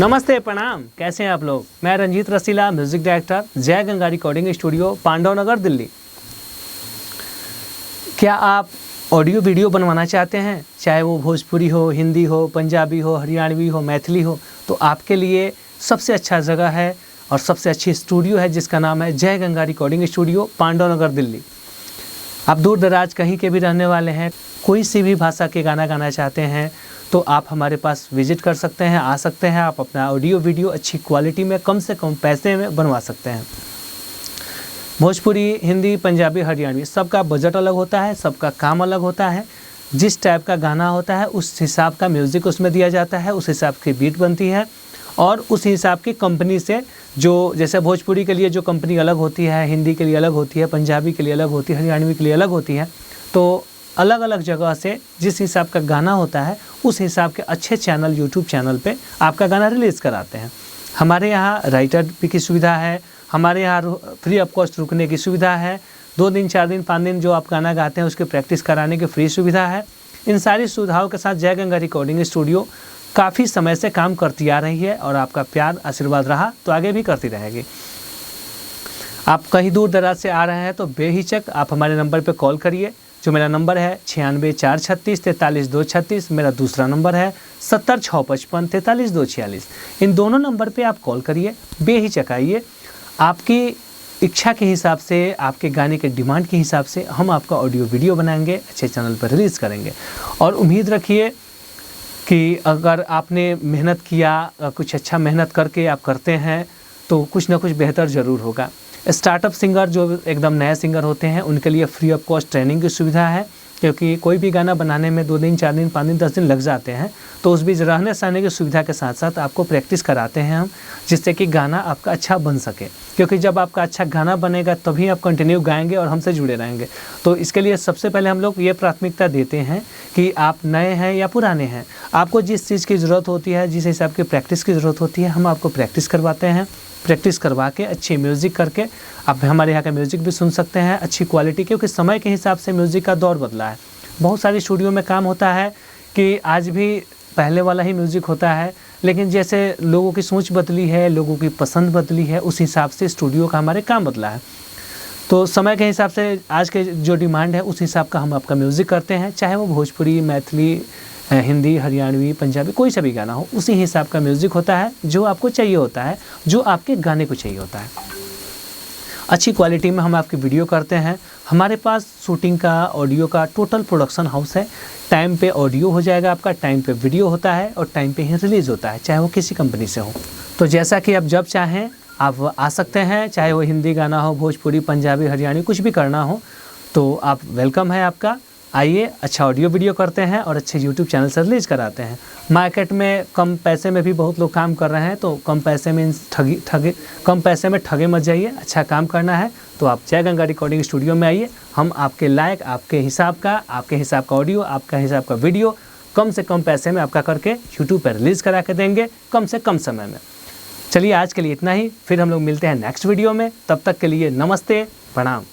नमस्ते, प्रणाम। कैसे हैं आप लोग? मैं रंजीत रसीला, म्यूजिक डायरेक्टर, जय गंगा रिकॉर्डिंग स्टूडियो, पांडव नगर, दिल्ली। क्या आप ऑडियो वीडियो बनवाना चाहते हैं? चाहे वो भोजपुरी हो, हिंदी हो, पंजाबी हो, हरियाणवी हो, मैथिली हो, तो आपके लिए सबसे अच्छा जगह है और सबसे अच्छी स्टूडियो है जिसका नाम है जय गंगा रिकॉर्डिंग स्टूडियो, पांडव नगर, दिल्ली। आप दूर दराज कहीं के भी रहने वाले हैं, कोई सी भी भाषा के गाना गाना चाहते हैं तो आप हमारे पास विजिट कर सकते हैं, आ सकते हैं। आप अपना ऑडियो वीडियो अच्छी क्वालिटी में कम से कम पैसे में बनवा सकते हैं। भोजपुरी, हिंदी, पंजाबी, हरियाणवी सबका बजट अलग होता है, सबका काम अलग होता है। जिस टाइप का गाना होता है उस हिसाब का म्यूज़िक उसमें दिया जाता है, उस हिसाब की बीट बनती है और उस हिसाब की कंपनी से जो जैसे भोजपुरी के लिए जो कंपनी अलग होती है, हिंदी के लिए अलग होती है, पंजाबी के लिए अलग होती है, हरियाणवी के लिए अलग होती है। तो अलग अलग जगह से जिस हिसाब का गाना होता है उस हिसाब के अच्छे चैनल यूट्यूब चैनल पे आपका गाना रिलीज़ कराते हैं। हमारे यहाँ राइटर भी की सुविधा है, हमारे यहाँ फ्री ऑफ कॉस्ट रुकने की सुविधा है। 2 दिन, 4 दिन, 5 दिन जो आप गाना गाते हैं उसकी प्रैक्टिस कराने की फ्री सुविधा है। इन सारी सुविधाओं के साथ जय गंगा रिकॉर्डिंग स्टूडियो काफ़ी समय से काम करती आ रही है और आपका प्यार आशीर्वाद रहा तो आगे भी करती रहेगी। आप कहीं दूर दराज से आ रहे हैं तो बेहिचक आप हमारे नंबर पर कॉल करिए। जो मेरा नंबर है 96 436 43 236, मेरा दूसरा नंबर है 70 655 43 246। इन दोनों नंबर पे आप कॉल करिए, बेहिचक आइए। आपकी इच्छा के हिसाब से, आपके गाने के डिमांड के हिसाब से हम आपका ऑडियो वीडियो बनाएंगे, अच्छे चैनल पर रिलीज़ करेंगे। और उम्मीद रखिए कि अगर आपने मेहनत किया, कुछ अच्छा मेहनत करके आप करते हैं तो कुछ ना कुछ बेहतर ज़रूर होगा। स्टार्टअप सिंगर जो एकदम नए सिंगर होते हैं उनके लिए फ्री ऑफ कॉस्ट ट्रेनिंग की सुविधा है, क्योंकि कोई भी गाना बनाने में 2 दिन, 4 दिन, 5 दिन, 10 दिन लग जाते हैं। तो उस बीच रहने सहने की सुविधा के साथ साथ आपको प्रैक्टिस कराते हैं हम, जिससे कि गाना आपका अच्छा बन सके। क्योंकि जब आपका अच्छा गाना बनेगा तभी आप कंटिन्यू गाएंगे और हमसे जुड़े रहेंगे। तो इसके लिए सबसे पहले हम लोग ये प्राथमिकता देते हैं कि आप नए हैं या पुराने हैं, आपको जिस चीज़ की ज़रूरत होती है, जिस हिसाब की प्रैक्टिस की ज़रूरत होती है, हम आपको प्रैक्टिस करवाते हैं। प्रैक्टिस करवा के अच्छी म्यूज़िक करके आप हमारे यहाँ का म्यूज़िक भी सुन सकते हैं अच्छी क्वालिटी, क्योंकि समय के हिसाब से म्यूज़िक का दौर बदला है। बहुत सारी स्टूडियो में काम होता है कि आज भी पहले वाला ही म्यूज़िक होता है, लेकिन जैसे लोगों की सोच बदली है, लोगों की पसंद बदली है, उस हिसाब से स्टूडियो का हमारे काम बदला है। तो समय के हिसाब से आज के जो डिमांड है उस हिसाब का हम आपका म्यूज़िक करते हैं, चाहे वो भोजपुरी, मैथिली, हिंदी, हरियाणवी, पंजाबी, कोई सा भी गाना हो, उसी हिसाब का म्यूज़िक होता है जो आपको चाहिए होता है, जो आपके गाने को चाहिए होता है। अच्छी क्वालिटी में हम आपकी वीडियो करते हैं। हमारे पास शूटिंग का, ऑडियो का टोटल प्रोडक्शन हाउस है। टाइम पे ऑडियो हो जाएगा आपका, टाइम पे वीडियो होता है और टाइम पे ही रिलीज़ होता है, चाहे वो किसी कंपनी से हो। तो जैसा कि आप जब चाहें आप आ सकते हैं, चाहे वो हिंदी गाना हो, भोजपुरी, पंजाबी, हरियाणवी, कुछ भी करना हो तो आप वेलकम है आपका। आइए, अच्छा ऑडियो वीडियो करते हैं और अच्छे यूट्यूब चैनल से रिलीज़ कराते हैं। मार्केट में कम पैसे में भी बहुत लोग काम कर रहे हैं, तो कम पैसे में कम पैसे में ठगे मत जाइए। अच्छा काम करना है तो आप जय गंगा रिकॉर्डिंग स्टूडियो में आइए। हम आपके लायक, आपके हिसाब का ऑडियो, आपका हिसाब का वीडियो कम से कम पैसे में आपका करके यूट्यूब पर रिलीज़ करा के देंगे, कम से कम समय में। चलिए, आज के लिए इतना ही, फिर हम लोग मिलते हैं नेक्स्ट वीडियो में। तब तक के लिए नमस्ते, प्रणाम।